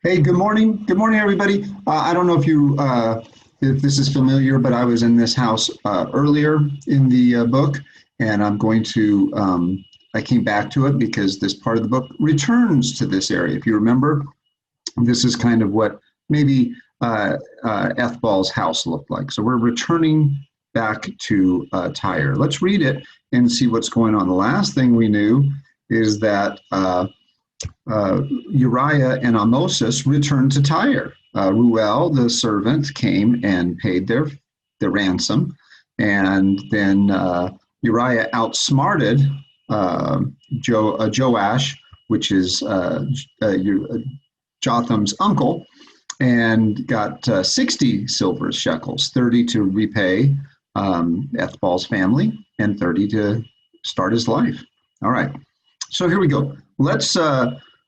Hey, good morning. Good morning, everybody. I don't know if this is familiar, but I was in this house earlier in the book, and I came back to it because this part of the book returns to this area. If you remember, this is kind of what maybe Ethbal's house looked like. So we're returning back to Tyre. Let's read it and see what's going on. The last thing we knew is that Uriah and Amosis returned to Tyre. Ruel, the servant, came and paid their ransom, and then Uriah outsmarted Joash, which is Jotham's uncle, and got 60 silver shekels, 30 to repay Ethbal's family, and 30 to start his life. All right, so here we go. Let's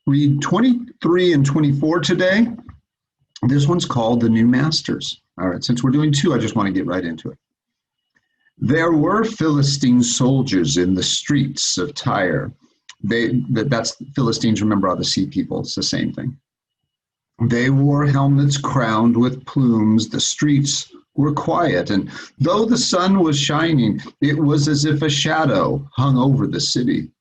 read 23 and 24 today. This one's called The New Masters. All right, since we're doing two, I just want to get right into it. There were Philistine soldiers in the streets of Tyre. That's Philistines, remember, are the sea people. It's the same thing. They wore helmets crowned with plumes. The streets were quiet, and though the sun was shining, it was as if a shadow hung over the city.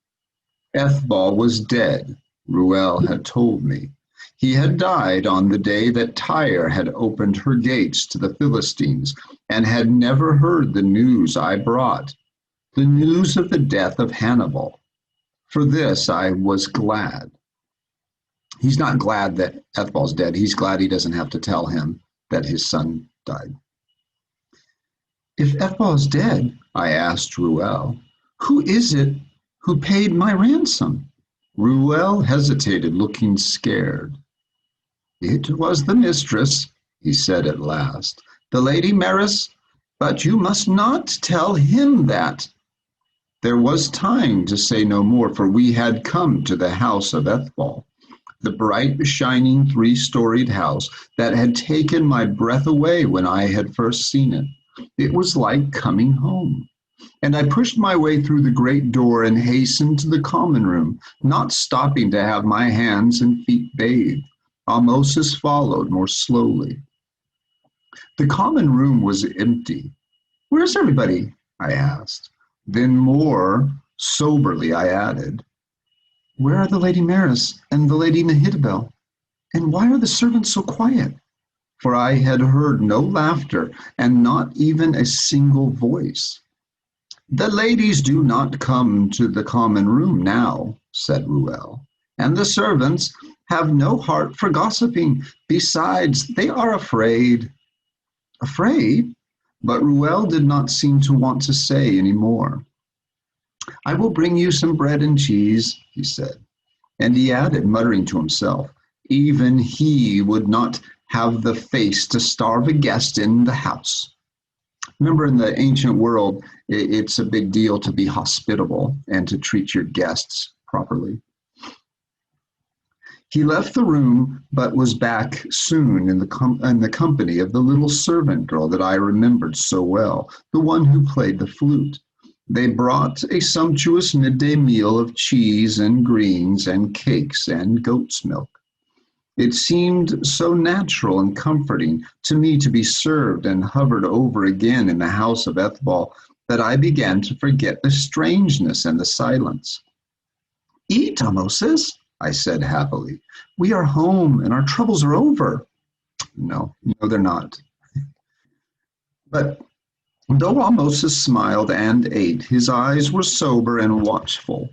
Ethbal was dead, Ruel had told me. He had died on the day that Tyre had opened her gates to the Philistines, and had never heard the news I brought, the news of the death of Hannibal. For this I was glad. He's not glad that Ethbal's dead. He's glad he doesn't have to tell him that his son died. If Ethbal is dead, I asked Ruel, who is it who paid my ransom? Ruel hesitated, looking scared. It was the mistress, he said at last, the Lady Maris, but you must not tell him that. There was time to say no more, for we had come to the house of Ethbal, the bright, shining, three-storied house that had taken my breath away when I had first seen it. It was like coming home. And I pushed my way through the great door and hastened to the common room, not stopping to have my hands and feet bathed. Amosis followed more slowly. The common room was empty. Where's everybody? I asked. Then more soberly I added, where are the Lady Maris and the Lady Mehitabel? And why are the servants so quiet? For I had heard no laughter and not even a single voice. The ladies do not come to the common room now, said Ruel, and the servants have no heart for gossiping. Besides, they are afraid. Afraid? But Ruel did not seem to want to say any more. I will bring you some bread and cheese, he said. And he added, muttering to himself, even he would not have the face to starve a guest in the house. Remember, in the ancient world, it's a big deal to be hospitable and to treat your guests properly. He left the room, but was back soon in the company of the little servant girl that I remembered so well, the one who played the flute. They brought a sumptuous midday meal of cheese and greens and cakes and goat's milk. It seemed so natural and comforting to me to be served and hovered over again in the house of Ethbal that I began to forget the strangeness and the silence. Eat, Amosis, I said happily. We are home and our troubles are over. No, they're not. But though Amosis smiled and ate, his eyes were sober and watchful.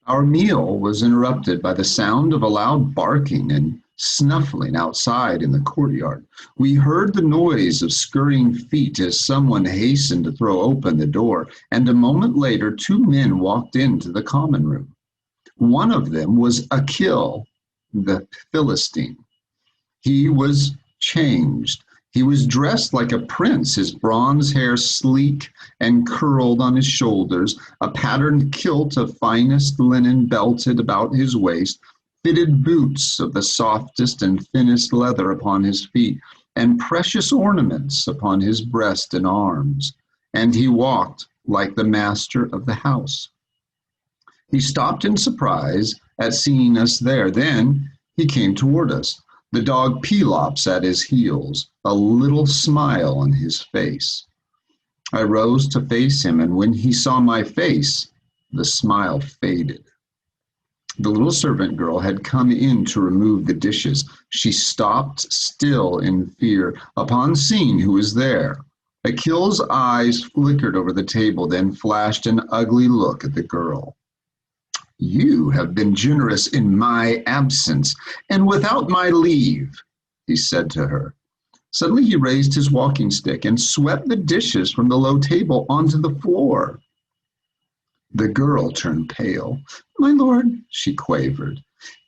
Our meal was interrupted by the sound of a loud barking and snuffling outside in the courtyard. We heard the noise of scurrying feet as someone hastened to throw open the door, and a moment later 2 men walked into the common room. One of them was Achil, the Philistine. He was changed. He was dressed like a prince, his bronze hair sleek and curled on his shoulders, a patterned kilt of finest linen belted about his waist, fitted boots of the softest and thinnest leather upon his feet, and precious ornaments upon his breast and arms. And he walked like the master of the house. He stopped in surprise at seeing us there. Then he came toward us, the dog Pelops at his heels, a little smile on his face. I rose to face him, and when he saw my face, the smile faded. The little servant girl had come in to remove the dishes. She stopped still in fear upon seeing who was there. Akhil's eyes flickered over the table, then flashed an ugly look at the girl. You have been generous in my absence, and without my leave, he said to her. Suddenly he raised his walking stick and swept the dishes from the low table onto the floor. The girl turned pale. My lord, she quavered.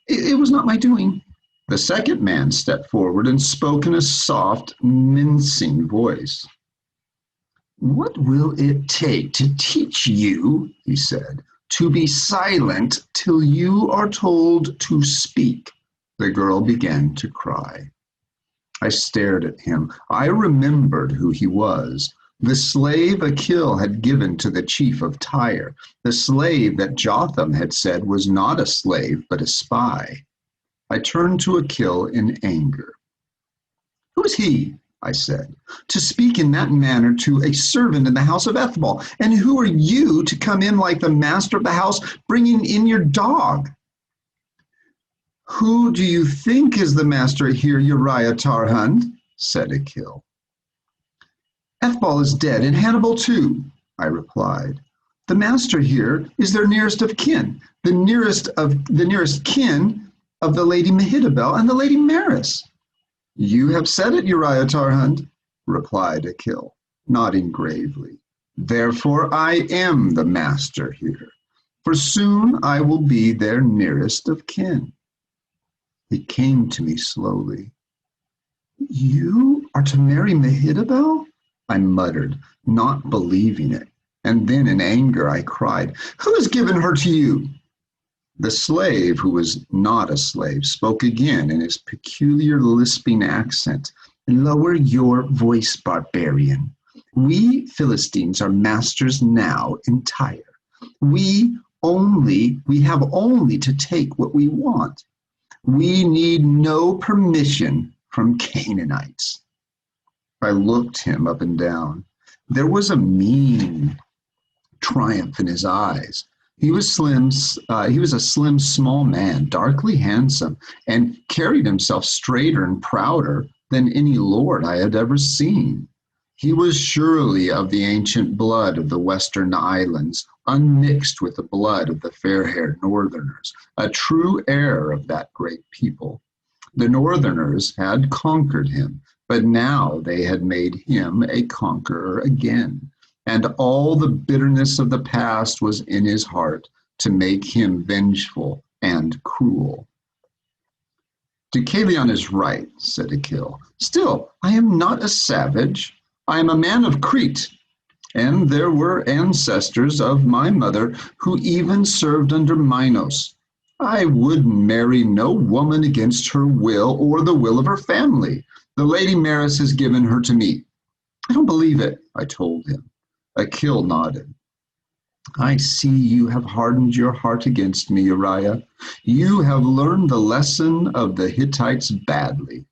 It was not my doing. The second man stepped forward and spoke in a soft, mincing voice. What will it take to teach you, he said, to be silent till you are told to speak? The girl began to cry. I stared at him. I remembered who he was. The slave Akhil had given to the chief of Tyre, the slave that Jotham had said was not a slave but a spy. I turned to Akhil in anger. Who is he, I said, to speak in that manner to a servant in the house of Ethbal? And who are you to come in like the master of the house, bringing in your dog? Who do you think is the master here, Uriah Tarhund? Said Akhil. Ethbal is dead, and Hannibal too, I replied. The master here is their nearest of kin, the nearest kin of the Lady Mehitabel and the Lady Maris. You have said it, Uriah Tarhund, replied Akhil, nodding gravely. Therefore I am the master here, for soon I will be their nearest of kin. He came to me slowly. You are to marry Mehitabel? I muttered, not believing it, and then in anger I cried, Who has given her to you? The slave, who was not a slave, spoke again in his peculiar lisping accent. Lower your voice, barbarian. We Philistines are masters now in Tyre. We have only to take what we want. We need no permission from Canaanites. I looked him up and down. There was a mean triumph in his eyes. He was a slim, small man, darkly handsome, and carried himself straighter and prouder than any lord I had ever seen. He was surely of the ancient blood of the Western Islands, unmixed with the blood of the fair-haired Northerners, a true heir of that great people. The Northerners had conquered him, but now they had made him a conqueror again, and all the bitterness of the past was in his heart to make him vengeful and cruel. Deucalion is right, said Akhil. Still, I am not a savage. I am a man of Crete, and there were ancestors of my mother who even served under Minos. I would marry no woman against her will or the will of her family. The Lady Maris has given her to me. I don't believe it, I told him. Akhil nodded. I see you have hardened your heart against me, Uriah. You have learned the lesson of the Hittites badly.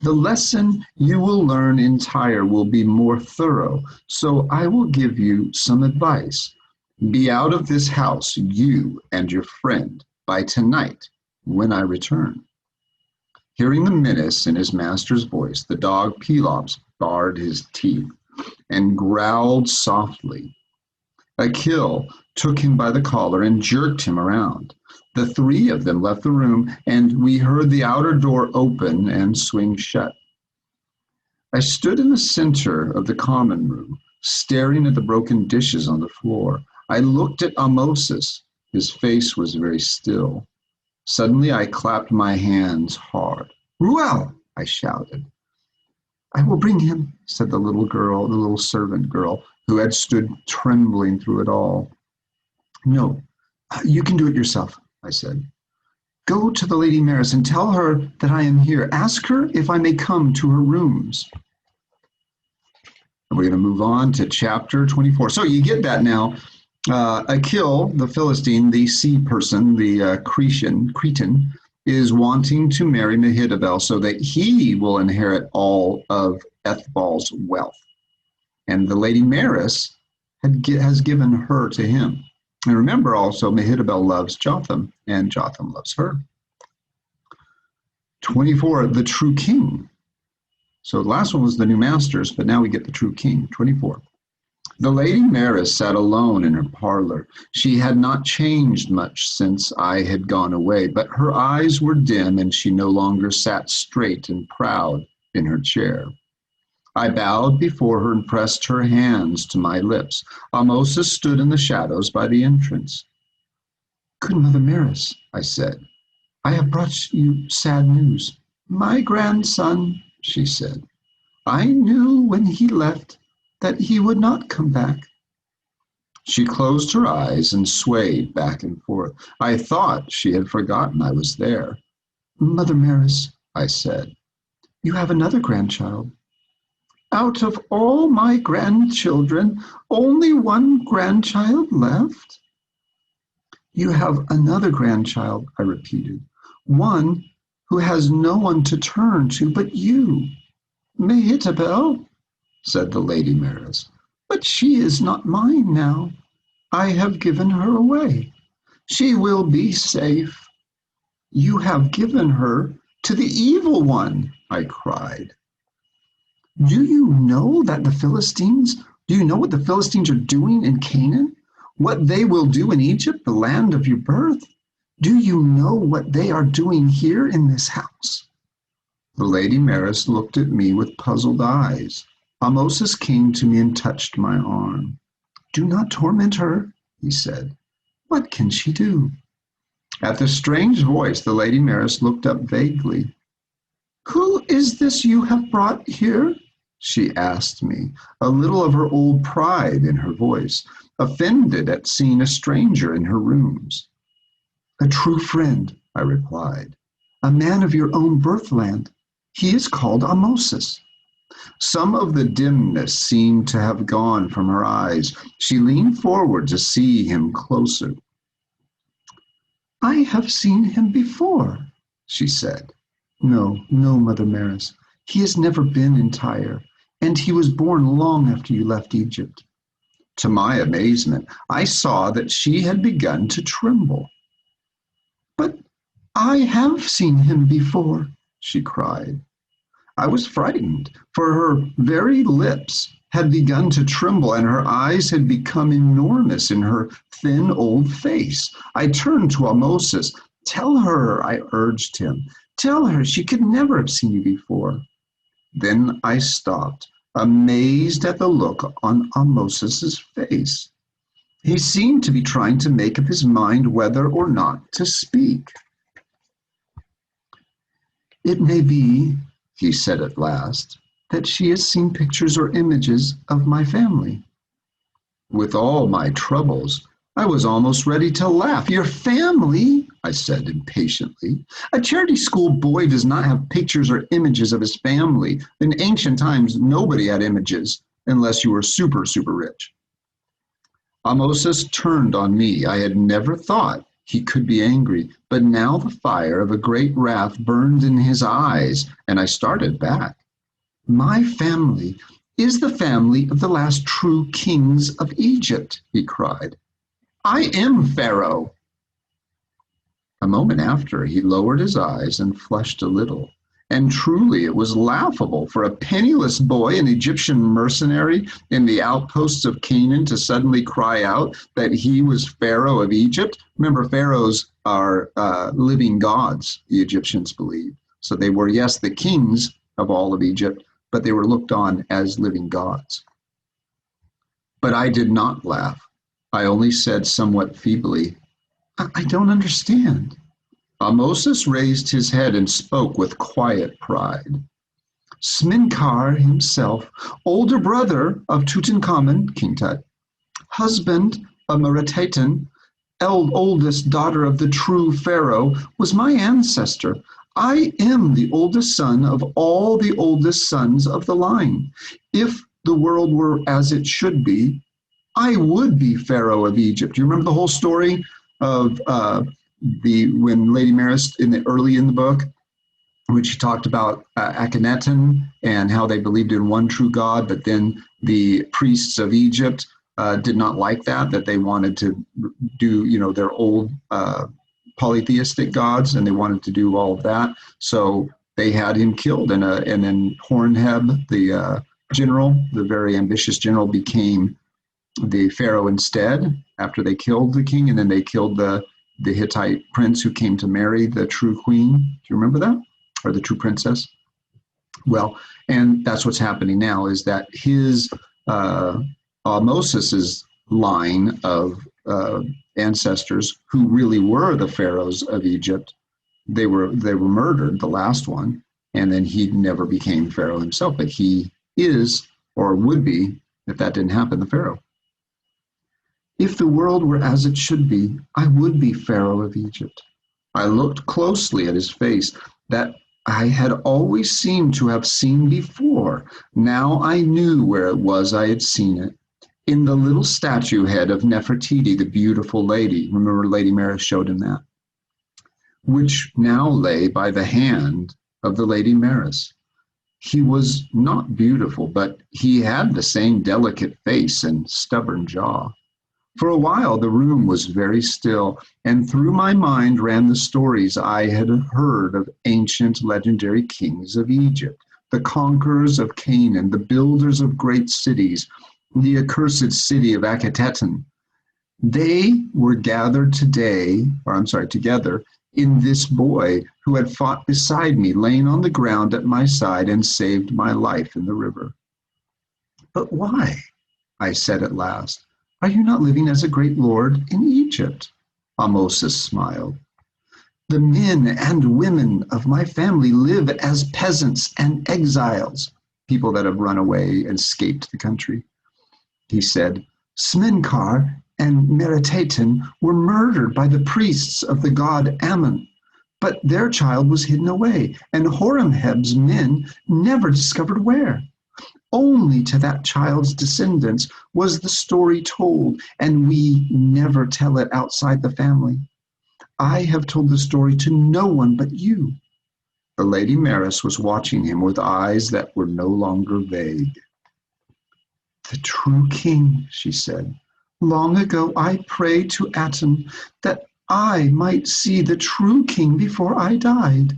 The lesson you will learn in Tyre will be more thorough, so I will give you some advice. Be out of this house, you and your friend, by tonight when I return. Hearing the menace in his master's voice, the dog Pelops bared his teeth and growled softly. Akhil took him by the collar and jerked him around. The three of them left the room, and we heard the outer door open and swing shut. I stood in the center of the common room, staring at the broken dishes on the floor. I looked at Ahmosis. His face was very still. Suddenly I clapped my hands hard. Ruel, I shouted. I will bring him, said the little servant girl, who had stood trembling through it all. No, you can do it yourself, I said. Go to the Lady Maris and tell her that I am here. Ask her if I may come to her rooms. And we're going to move on to chapter 24. So you get that now. Achil, the Philistine, the sea person, the Cretan, is wanting to marry Mehitabel so that he will inherit all of Ethbal's wealth. And the lady Maris has given her to him. And remember also, Mehitabel loves Jotham, and Jotham loves her. 24, the true king. So the last one was the new masters, but now we get the true king. 24. The lady Maris sat alone in her parlor. She had not changed much since I had gone away, but her eyes were dim and she no longer sat straight and proud in her chair. I bowed before her and pressed her hands to my lips. Ahmosis stood in the shadows by the entrance. Good Mother Maris, I said, I have brought you sad news. My grandson, she said. I knew when he left that he would not come back. She closed her eyes and swayed back and forth. I thought she had forgotten I was there. Mother Maris, I said, you have another grandchild. Out of all my grandchildren, only one grandchild left? You have another grandchild, I repeated, one who has no one to turn to but you. Mehitabel, said the lady Maris, but she is not mine now. I have given her away. She will be safe. You have given her to the evil one, I cried. Do you know what the Philistines are doing in Canaan? What they will do in Egypt, the land of your birth? Do you know what they are doing here in this house? The lady Maris looked at me with puzzled eyes. Ahmosis came to me and touched my arm. Do not torment her, he said. What can she do? At the strange voice, the lady Maris looked up vaguely. Who is this you have brought here? She asked me, a little of her old pride in her voice, offended at seeing a stranger in her rooms. A true friend, I replied, a man of your own birthland. He is called Ahmosis. Some of the dimness seemed to have gone from her eyes. She leaned forward to see him closer. I have seen him before, she said. No, Mother Maris. He has never been in Tyre, and he was born long after you left Egypt. To my amazement, I saw that she had begun to tremble. But I have seen him before, she cried. I was frightened, for her very lips had begun to tremble and her eyes had become enormous in her thin old face. I turned to Ahmosis. Tell her, I urged him. Tell her she could never have seen you before. Then I stopped, amazed at the look on Ahmosis's face. He seemed to be trying to make up his mind whether or not to speak. It may be, he said at last, that she has seen pictures or images of my family. With all my troubles, I was almost ready to laugh. Your family? I said impatiently. A charity school boy does not have pictures or images of his family. In ancient times, nobody had images unless you were super, super rich. Ahmosis turned on me. I had never thought he could be angry, but now the fire of a great wrath burned in his eyes, and I started back. My family is the family of the last true kings of Egypt, he cried. I am Pharaoh. A moment after, he lowered his eyes and flushed a little. And truly, it was laughable for a penniless boy, an Egyptian mercenary in the outposts of Canaan, to suddenly cry out that he was Pharaoh of Egypt. Remember, pharaohs are living gods, the Egyptians believed. So they were, yes, the kings of all of Egypt, but they were looked on as living gods. But I did not laugh. I only said somewhat feebly, I don't understand. Ahmosis raised his head and spoke with quiet pride. Sminkar himself, older brother of Tutankhamun, King Tut, husband of Mereteten, oldest daughter of the true Pharaoh, was my ancestor. I am the oldest son of all the oldest sons of the line. If the world were as it should be, I would be Pharaoh of Egypt. You remember the whole story of when Lady Maris early in the book, which she talked about Akhenaten and how they believed in one true God, but then the priests of Egypt did not like that they wanted to do, their old polytheistic gods, and they wanted to do all of that. So they had him killed, and then Hornheb, the general, the very ambitious general, became the pharaoh instead after they killed the king, and then they killed the Hittite prince who came to marry the true queen. Do you remember that? Or the true princess? Well, and that's what's happening now, is that his Moses's line of ancestors, who really were the pharaohs of Egypt, they were murdered, the last one, and then he never became pharaoh himself, but he is, or would be, if that didn't happen, the pharaoh. If the world were as it should be, I would be Pharaoh of Egypt. I looked closely at his face, that I had always seemed to have seen before. Now I knew where it was I had seen it. In the little statue head of Nefertiti, the beautiful lady. Remember, Lady Maris showed him that? Which now lay by the hand of the Lady Maris. He was not beautiful, but he had the same delicate face and stubborn jaw. For a while, the room was very still, and through my mind ran the stories I had heard of ancient legendary kings of Egypt, the conquerors of Canaan, the builders of great cities, the accursed city of Akhenaten. They were gathered together in this boy who had fought beside me, laying on the ground at my side, and saved my life in the river. But why? I said at last. Are you not living as a great lord in Egypt? Ahmosis smiled. The men and women of my family live as peasants and exiles, people that have run away and escaped the country. He said, Smenkar and Meritaten were murdered by the priests of the god Ammon, but their child was hidden away, and Horemheb's men never discovered where. Only to that child's descendants was the story told, and we never tell it outside the family. I have told the story to no one but you. The Lady Maris was watching him with eyes that were no longer vague. The true king, she said. Long ago I prayed to Aten that I might see the true king before I died.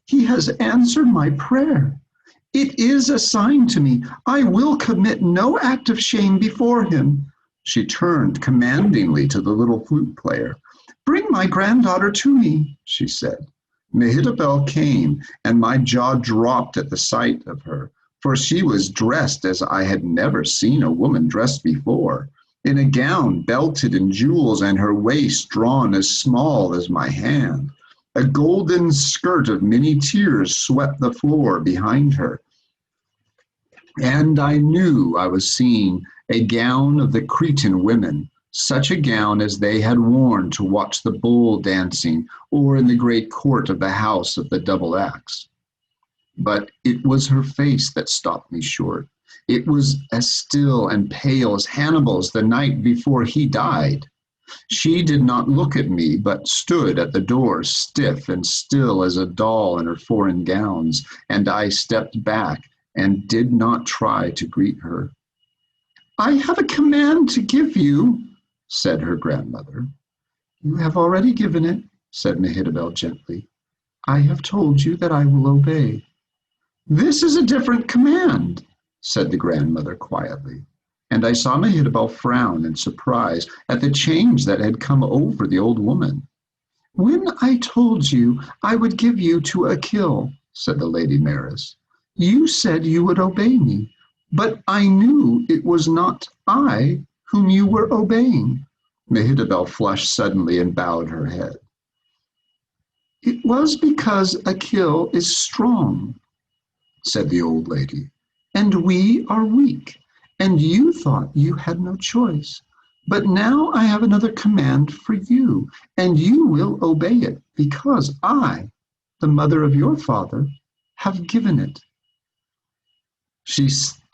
He has answered my prayer. It is a sign to me. I will commit no act of shame before him. She turned commandingly to the little flute player. Bring my granddaughter to me, she said. Mehetabel came, and my jaw dropped at the sight of her, for she was dressed as I had never seen a woman dressed before, in a gown belted in jewels and her waist drawn as small as my hand. A golden skirt of many tiers swept the floor behind her. And I knew I was seeing a gown of the Cretan women, such a gown as they had worn to watch the bull dancing or in the great court of the house of the double axe. But it was her face that stopped me short. It was as still and pale as Hannibal's the night before he died. She did not look at me, but stood at the door, stiff and still as a doll in her foreign gowns, and I stepped back and did not try to greet her. I have a command to give you, said her grandmother. You have already given it, said Mehetabel gently. I have told you that I will obey. This is a different command, said the grandmother quietly. And I saw Mehetabel frown in surprise at the change that had come over the old woman. When I told you I would give you to Akil, said the Lady Maris, you said you would obey me, but I knew it was not I whom you were obeying. Mehetabel flushed suddenly and bowed her head. It was because Akil is strong, said the old lady, and we are weak. And you thought you had no choice. But now I have another command for you, and you will obey it, because I, the mother of your father, have given it. She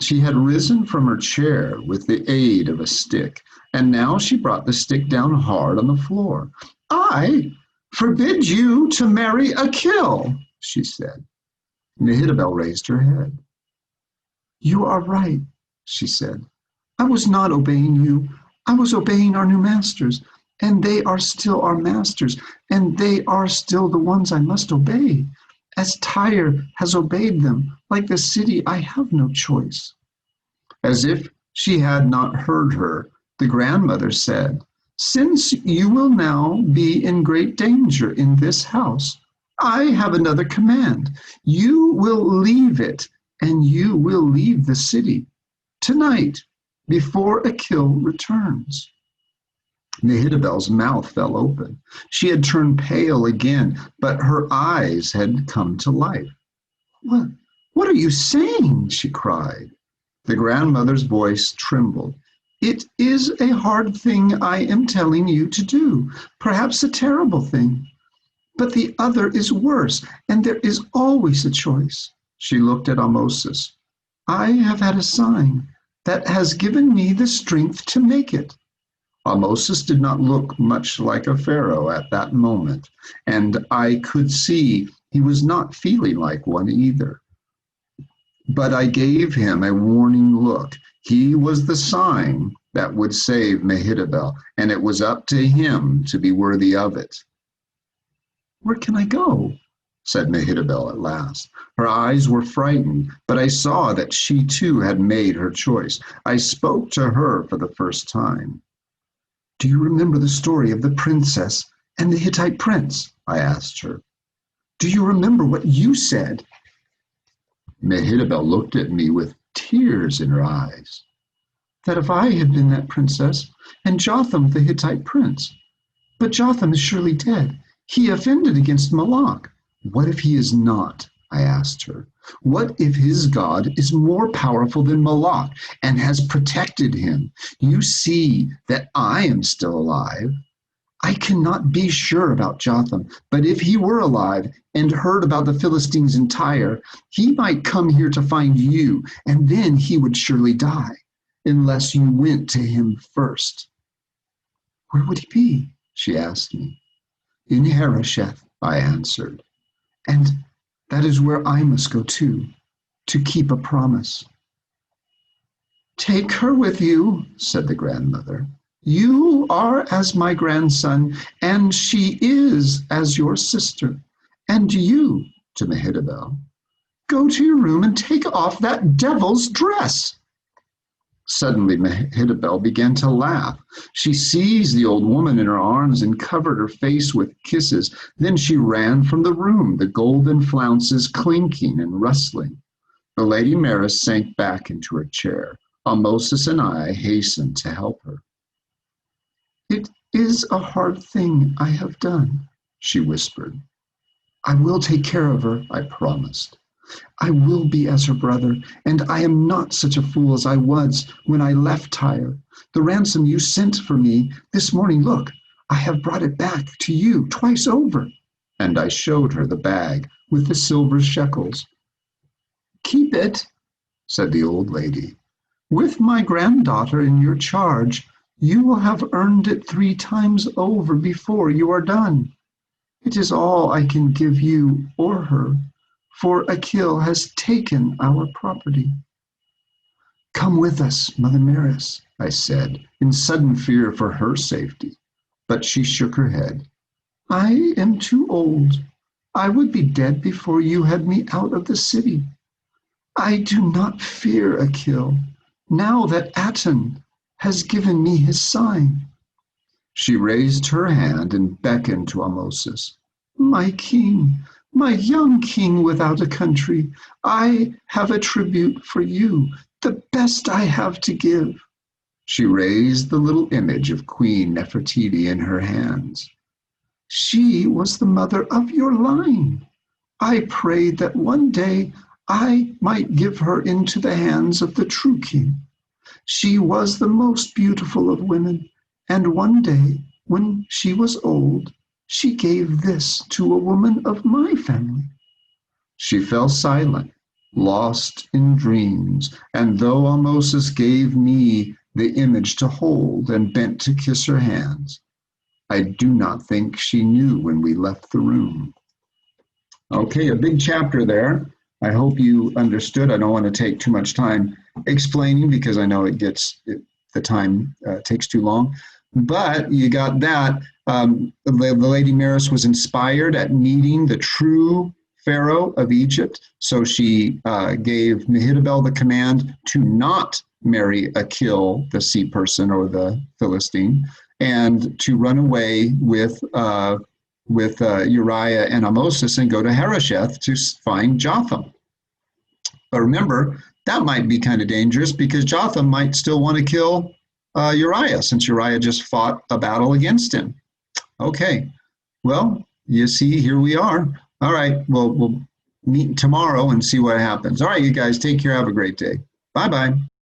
She had risen from her chair with the aid of a stick, and now she brought the stick down hard on the floor. "I forbid you to marry Achill," she said. Mehitabel raised her head. "You are right," she said. "I was not obeying you. I was obeying our new masters, and they are still our masters, and they are still the ones I must obey. As Tyre has obeyed them, like the city, I have no choice." As if she had not heard her, the grandmother said, "Since you will now be in great danger in this house, I have another command. You will leave it, and you will leave the city tonight, before Achill returns." Mehitabel's mouth fell open. She had turned pale again, but her eyes had come to life. What are you saying?" she cried. The grandmother's voice trembled. "It is a hard thing I am telling you to do, perhaps a terrible thing. But the other is worse, and there is always a choice." She looked at Ahmosis. "I have had a sign that has given me the strength to make it." Ahmosis did not look much like a pharaoh at that moment, and I could see he was not feeling like one either. But I gave him a warning look. He was the sign that would save Mehitabel, and it was up to him to be worthy of it. "Where can I go?" said Mehitabel at last. Her eyes were frightened, but I saw that she too had made her choice. I spoke to her for the first time. "Do you remember the story of the princess and the Hittite prince?" I asked her. "Do you remember what you said?" Mehitabel looked at me with tears in her eyes. "That if I had been that princess, and Jotham the Hittite prince. But Jotham is surely dead. He offended against Moloch." "What if he is not?" I asked her. "What if his God is more powerful than Moloch and has protected him? You see that I am still alive. I cannot be sure about Jotham, but if he were alive and heard about the Philistines in Tyre, he might come here to find you, and then he would surely die, unless you went to him first." "Where would he be?" she asked me. "In Harosheth," I answered. "And that is where I must go too, to keep a promise." "Take her with you," said the grandmother. "You are as my grandson, and she is as your sister. And you," to Mehitabel, "go to your room and take off that devil's dress." Suddenly Mehitabel began to laugh. She seized the old woman in her arms and covered her face with kisses. Then she ran from the room, the golden flounces clinking and rustling. The Lady Maris sank back into her chair. Ahmosis and I hastened to help her. "It is a hard thing I have done," she whispered. "I will take care of her," I promised. "I will be as her brother, and I am not such a fool as I was when I left Tyre. The ransom you sent for me this morning, look, I have brought it back to you twice over." And I showed her the bag with the silver shekels. "Keep it," said the old lady. "With my granddaughter in your charge, you will have earned it 3 times over before you are done. It is all I can give you or her, for Achill has taken our property." "Come with us, Mother Maris," I said, in sudden fear for her safety. But she shook her head. "I am too old. I would be dead before you had me out of the city. I do not fear Achill, now that Aten has given me his sign." She raised her hand and beckoned to Ahmosis. "My king, my young king without a country, I have a tribute for you, the best I have to give." She raised the little image of Queen Nefertiti in her hands. "She was the mother of your line. I prayed that one day I might give her into the hands of the true king. She was the most beautiful of women, and one day, when she was old, she gave this to a woman of my family." She fell silent. lost in dreams. And though Ahmosis gave me the image to hold and bent to kiss her hands, I do not think she knew when we left the room. Okay, a big chapter there. I hope you understood. I don't want to take too much time explaining because I know the time takes too long. But you got that. The Lady Maris was inspired at meeting the true Pharaoh of Egypt. So she gave Mehetabel the command to not marry Akil, the sea person or the Philistine, and to run away with Uriah and Ahmosis and go to Harosheth to find Jotham. But remember, that might be kind of dangerous because Jotham might still want to kill Uriah since Uriah just fought a battle against him. Okay, well, you see, here we are. All right, well, we'll meet tomorrow and see what happens. All right, you guys, take care. Have a great day. Bye-bye.